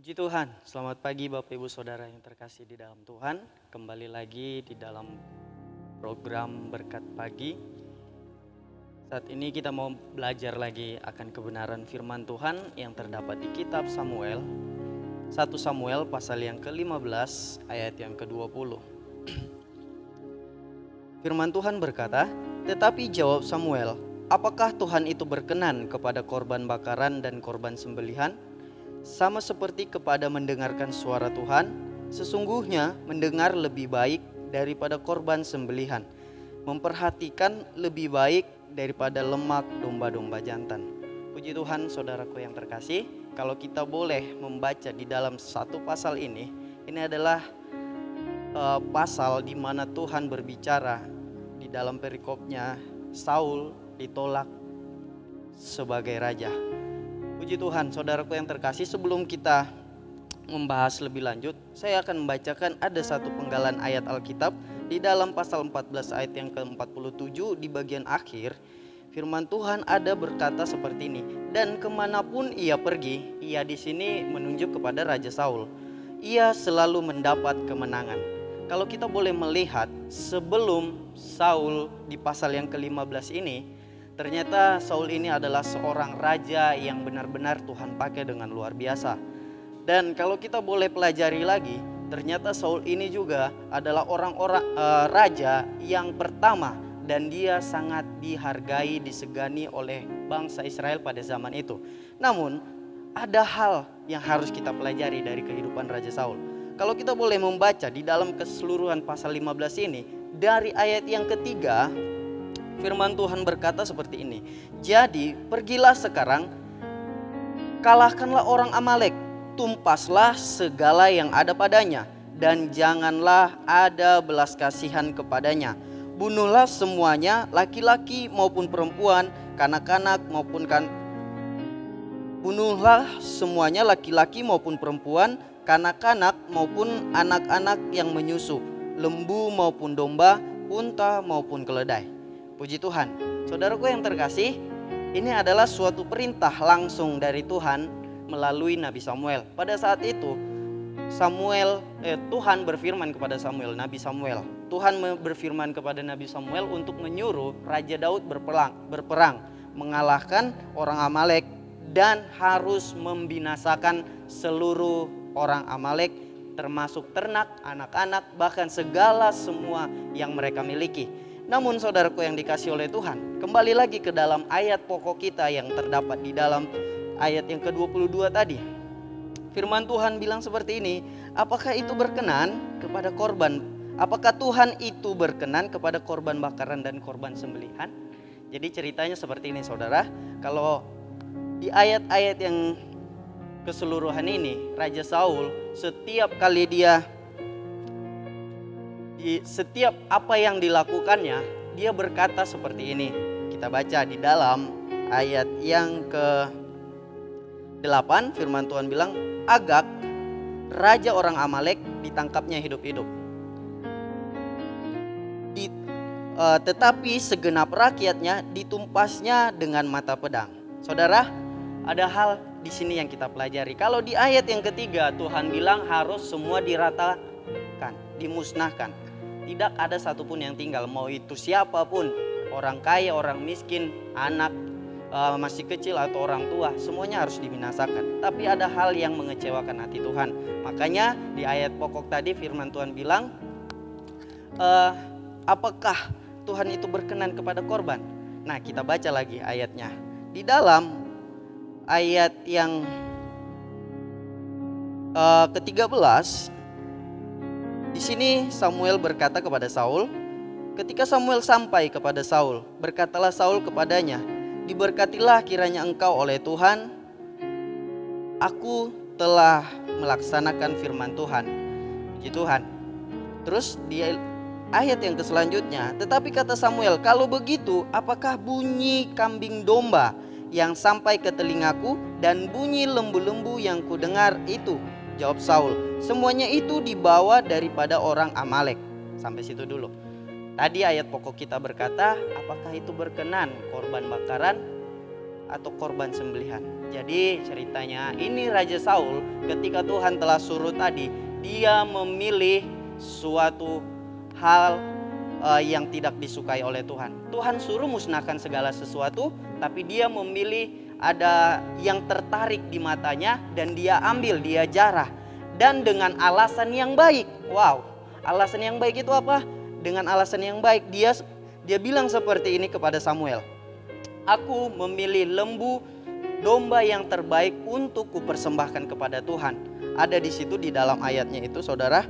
Puji Tuhan, selamat pagi Bapak Ibu Saudara yang terkasih di dalam Tuhan. Kembali lagi di dalam program Berkat Pagi. Saat ini kita mau belajar lagi akan kebenaran firman Tuhan yang terdapat di kitab Samuel. 1 Samuel pasal yang ke-15 ayat yang ke-20. Firman Tuhan berkata, "Tetapi jawab Samuel, apakah Tuhan itu berkenan kepada korban bakaran dan korban sembelihan? Sama seperti kepada mendengarkan suara Tuhan, sesungguhnya mendengar lebih baik daripada korban sembelihan, memperhatikan lebih baik daripada lemak domba-domba jantan." Puji Tuhan, saudaraku yang terkasih, kalau kita boleh membaca di dalam satu pasal ini adalah pasal di mana Tuhan berbicara di dalam perikopnya Saul ditolak sebagai raja. Puji Tuhan, saudaraku yang terkasih, sebelum kita membahas lebih lanjut, saya akan membacakan ada satu penggalan ayat Alkitab di dalam pasal 14 ayat yang ke-47 di bagian akhir. Firman Tuhan ada berkata seperti ini, "Dan kemanapun ia pergi," ia di sini menunjuk kepada Raja Saul, "ia selalu mendapat kemenangan." Kalau kita boleh melihat sebelum Saul di pasal yang ke-15 ini, ternyata Saul ini adalah seorang raja yang benar-benar Tuhan pakai dengan luar biasa. Dan kalau kita boleh pelajari lagi, ternyata Saul ini juga adalah raja yang pertama, dan dia sangat dihargai, disegani oleh bangsa Israel pada zaman itu. Namun ada hal yang harus kita pelajari dari kehidupan Raja Saul. Kalau kita boleh membaca di dalam keseluruhan pasal 15 ini, dari ayat yang ketiga, firman Tuhan berkata seperti ini, "Jadi pergilah sekarang, kalahkanlah orang Amalek, tumpaslah segala yang ada padanya, dan janganlah ada belas kasihan kepadanya. Bunuhlah semuanya, laki-laki maupun perempuan, kanak-kanak maupun bunuhlah semuanya, laki-laki maupun perempuan, kanak-kanak maupun anak-anak yang menyusu, lembu maupun domba, unta maupun keledai." Puji Tuhan, saudaraku yang terkasih, ini adalah suatu perintah langsung dari Tuhan melalui Nabi Samuel. Pada saat itu Tuhan berfirman kepada Nabi Samuel. Tuhan berfirman kepada Nabi Samuel untuk menyuruh Raja Daud berperang, mengalahkan orang Amalek, dan harus membinasakan seluruh orang Amalek, termasuk ternak, anak-anak, bahkan segala semua yang mereka miliki. Namun saudaraku yang dikasih oleh Tuhan, kembali lagi ke dalam ayat pokok kita yang terdapat di dalam ayat yang ke-22 tadi. Firman Tuhan bilang seperti ini, apakah itu berkenan kepada korban? Apakah Tuhan itu berkenan kepada korban bakaran dan korban sembelihan? Jadi ceritanya seperti ini, saudara. Kalau di ayat-ayat yang keseluruhan ini, Raja Saul setiap kali setiap apa yang dilakukannya, dia berkata seperti ini. Kita baca di dalam ayat yang ke-8, firman Tuhan bilang, "Agag, raja orang Amalek, ditangkapnya hidup-hidup. Tetapi segenap rakyatnya ditumpasnya dengan mata pedang." Saudara, ada hal di sini yang kita pelajari. Kalau di ayat yang ketiga Tuhan bilang harus semua diratakan, dimusnahkan. Tidak ada satupun yang tinggal, mau itu siapapun, orang kaya, orang miskin, anak masih kecil atau orang tua, semuanya harus dibinasakan. Tapi ada hal yang mengecewakan hati Tuhan. Makanya di ayat pokok tadi firman Tuhan bilang, apakah Tuhan itu berkenan kepada korban? Nah, kita baca lagi ayatnya. Di dalam ayat yang ke-13, di sini Samuel berkata kepada Saul, ketika Samuel sampai kepada Saul, berkatalah Saul kepadanya, "Diberkatilah kiranya engkau oleh Tuhan. Aku telah melaksanakan firman Tuhan." Puji Tuhan. Terus di ayat yang selanjutnya, "Tetapi kata Samuel, kalau begitu apakah bunyi kambing domba yang sampai ke telingaku dan bunyi lembu-lembu yang kudengar itu?" Jawab Saul, "Semuanya itu dibawa daripada orang Amalek." Sampai situ dulu. Tadi ayat pokok kita berkata, apakah itu berkenan korban bakaran atau korban sembelihan. Jadi ceritanya ini Raja Saul ketika Tuhan telah suruh tadi, dia memilih suatu hal yang tidak disukai oleh Tuhan. Tuhan suruh musnahkan segala sesuatu, tapi dia memilih ada yang tertarik di matanya dan dia ambil, dia jarah. Dan dengan alasan yang baik. Wow, alasan yang baik itu apa? Dengan alasan yang baik dia bilang seperti ini kepada Samuel. Aku memilih lembu domba yang terbaik untuk kupersembahkan kepada Tuhan. Ada di situ di dalam ayatnya itu saudara.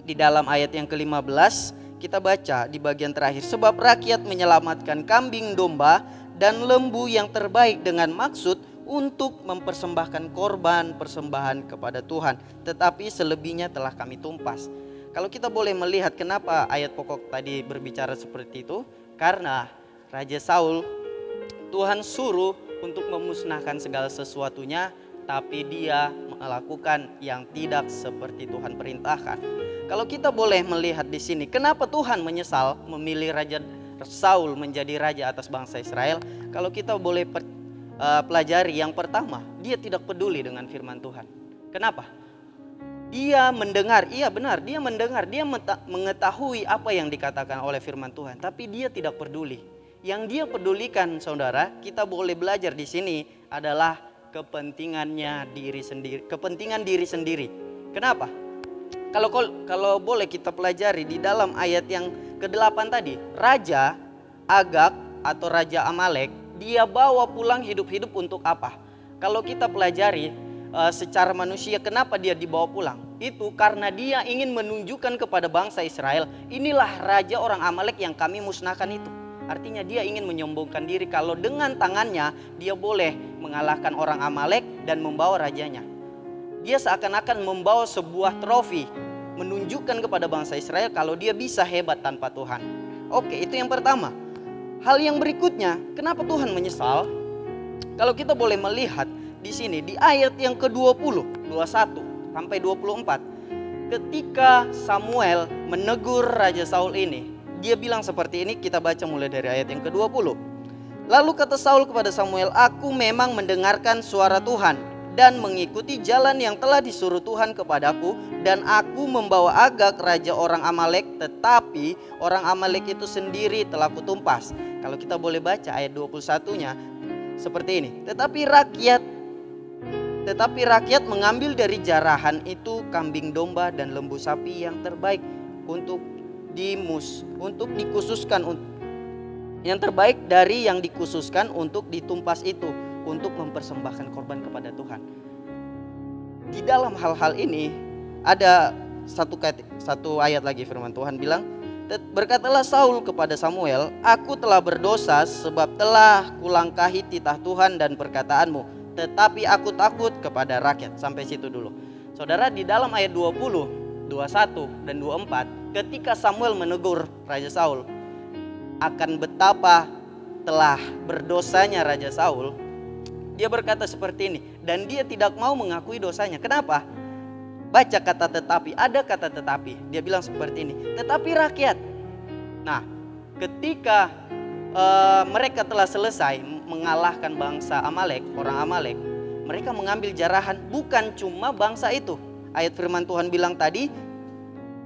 Di dalam ayat yang ke-15 kita baca di bagian terakhir. Sebab rakyat menyelamatkan kambing domba dan lembu yang terbaik dengan maksud untuk mempersembahkan korban persembahan kepada Tuhan. Tetapi selebihnya telah kami tumpas. Kalau kita boleh melihat kenapa ayat pokok tadi berbicara seperti itu. Karena Raja Saul, Tuhan suruh untuk memusnahkan segala sesuatunya, tapi dia melakukan yang tidak seperti Tuhan perintahkan. Kalau kita boleh melihat di sini, kenapa Tuhan menyesal memilih Raja Saul menjadi raja atas bangsa Israel? Kalau kita boleh pelajari, yang pertama, dia tidak peduli dengan firman Tuhan. Kenapa? Dia mendengar, iya benar, dia mendengar, dia mengetahui apa yang dikatakan oleh firman Tuhan, tapi dia tidak peduli. Yang dia pedulikan, saudara, kita boleh belajar di sini adalah kepentingannya diri sendiri, kepentingan diri sendiri. Kenapa? Kalau boleh kita pelajari di dalam ayat yang ke-8 tadi, Raja Agag atau Raja Amalek, dia bawa pulang hidup-hidup untuk apa? Kalau kita pelajari secara manusia, kenapa dia dibawa pulang? Itu karena dia ingin menunjukkan kepada bangsa Israel, inilah raja orang Amalek yang kami musnahkan itu. Artinya dia ingin menyombongkan diri kalau dengan tangannya dia boleh mengalahkan orang Amalek dan membawa rajanya. Dia seakan-akan membawa sebuah trofi, menunjukkan kepada bangsa Israel kalau dia bisa hebat tanpa Tuhan. Oke, itu yang pertama. Hal yang berikutnya, kenapa Tuhan menyesal? Kalau kita boleh melihat di sini di ayat yang ke-20, 21 sampai 24. Ketika Samuel menegur Raja Saul ini, dia bilang seperti ini, kita baca mulai dari ayat yang ke-20. Lalu kata Saul kepada Samuel, aku memang mendengarkan suara Tuhan dan mengikuti jalan yang telah disuruh Tuhan kepadaku, dan aku membawa Agag raja orang Amalek, tetapi orang Amalek itu sendiri telah kutumpas. Kalau kita boleh baca ayat 21-nya seperti ini. Tetapi rakyat mengambil dari jarahan itu kambing domba dan lembu sapi yang terbaik untuk dikhususkan, yang terbaik dari yang dikhususkan untuk ditumpas itu, untuk mempersembahkan korban kepada Tuhan. Di dalam hal-hal ini ada satu ayat lagi firman Tuhan bilang, berkatalah Saul kepada Samuel, aku telah berdosa sebab telah kulangkahi titah Tuhan dan perkataanmu, tetapi aku takut kepada rakyat. Sampai situ dulu. Saudara, di dalam ayat 20, 21 dan 24, ketika Samuel menegur Raja Saul akan betapa telah berdosanya Raja Saul, dia berkata seperti ini, dan dia tidak mau mengakui dosanya. Kenapa? Baca kata tetapi, ada kata tetapi. Dia bilang seperti ini, tetapi rakyat. Nah, ketika mereka telah selesai mengalahkan bangsa Amalek, orang Amalek, mereka mengambil jarahan, bukan cuma bangsa itu. Ayat firman Tuhan bilang tadi,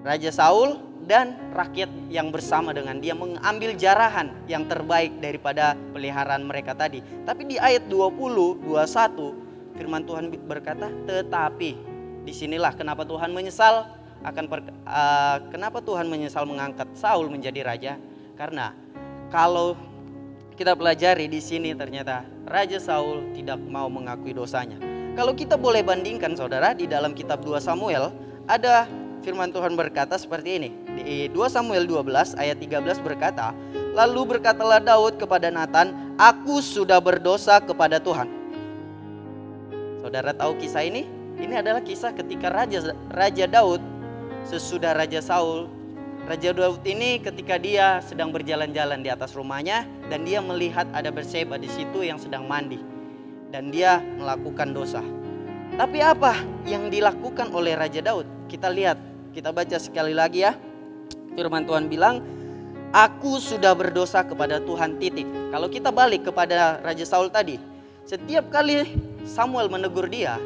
Raja Saul dan rakyat yang bersama dengan dia mengambil jarahan yang terbaik daripada peliharaan mereka tadi. Tapi di ayat 20, 21 firman Tuhan berkata, tetapi disinilah kenapa Tuhan menyesal kenapa Tuhan menyesal mengangkat Saul menjadi raja. Karena kalau kita pelajari di sini ternyata Raja Saul tidak mau mengakui dosanya. Kalau kita boleh bandingkan saudara, di dalam kitab 2 Samuel ada firman Tuhan berkata seperti ini. Di 2 Samuel 12 ayat 13 berkata, lalu berkatalah Daud kepada Nathan, aku sudah berdosa kepada Tuhan. Saudara tahu kisah ini? Ini adalah kisah ketika Raja Daud sesudah Raja Saul. Raja Daud ini ketika dia sedang berjalan-jalan di atas rumahnya dan dia melihat ada Batseba di situ yang sedang mandi dan dia melakukan dosa. Tapi apa yang dilakukan oleh Raja Daud? Kita lihat, kita baca sekali lagi ya. Firman Tuhan bilang, Aku sudah berdosa kepada Tuhan, titik. Kalau kita balik kepada Raja Saul tadi, setiap kali Samuel menegur dia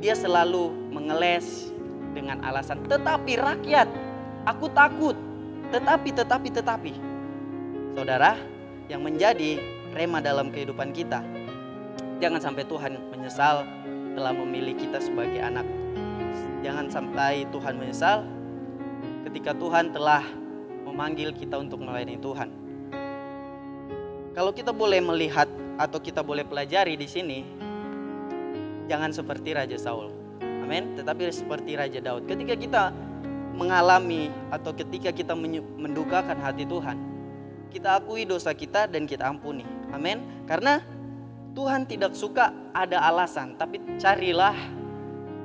selalu mengeles dengan alasan, tetapi rakyat, aku takut, tetapi. Saudara, yang menjadi rema dalam kehidupan kita, jangan sampai Tuhan menyesal telah memilih kita sebagai anak. Jangan sampai Tuhan menyesal ketika Tuhan telah memanggil kita untuk melayani Tuhan. Kalau kita boleh melihat atau kita boleh pelajari di sini, jangan seperti Raja Saul, amin, tetapi seperti Raja Daud. Ketika kita mengalami atau ketika kita mendukakan hati Tuhan, kita akui dosa kita dan kita ampuni, amin. Karena Tuhan tidak suka ada alasan, tapi carilah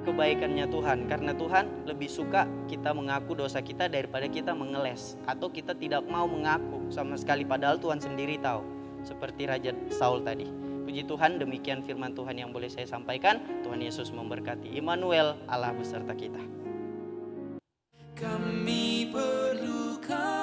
kebaikannya Tuhan. Karena Tuhan lebih suka kita mengaku dosa kita daripada kita mengeles atau kita tidak mau mengaku sama sekali, padahal Tuhan sendiri tahu, seperti Raja Saul tadi. Puji Tuhan, demikian firman Tuhan yang boleh saya sampaikan. Tuhan Yesus memberkati. Immanuel, Allah beserta kita. Kami perlukan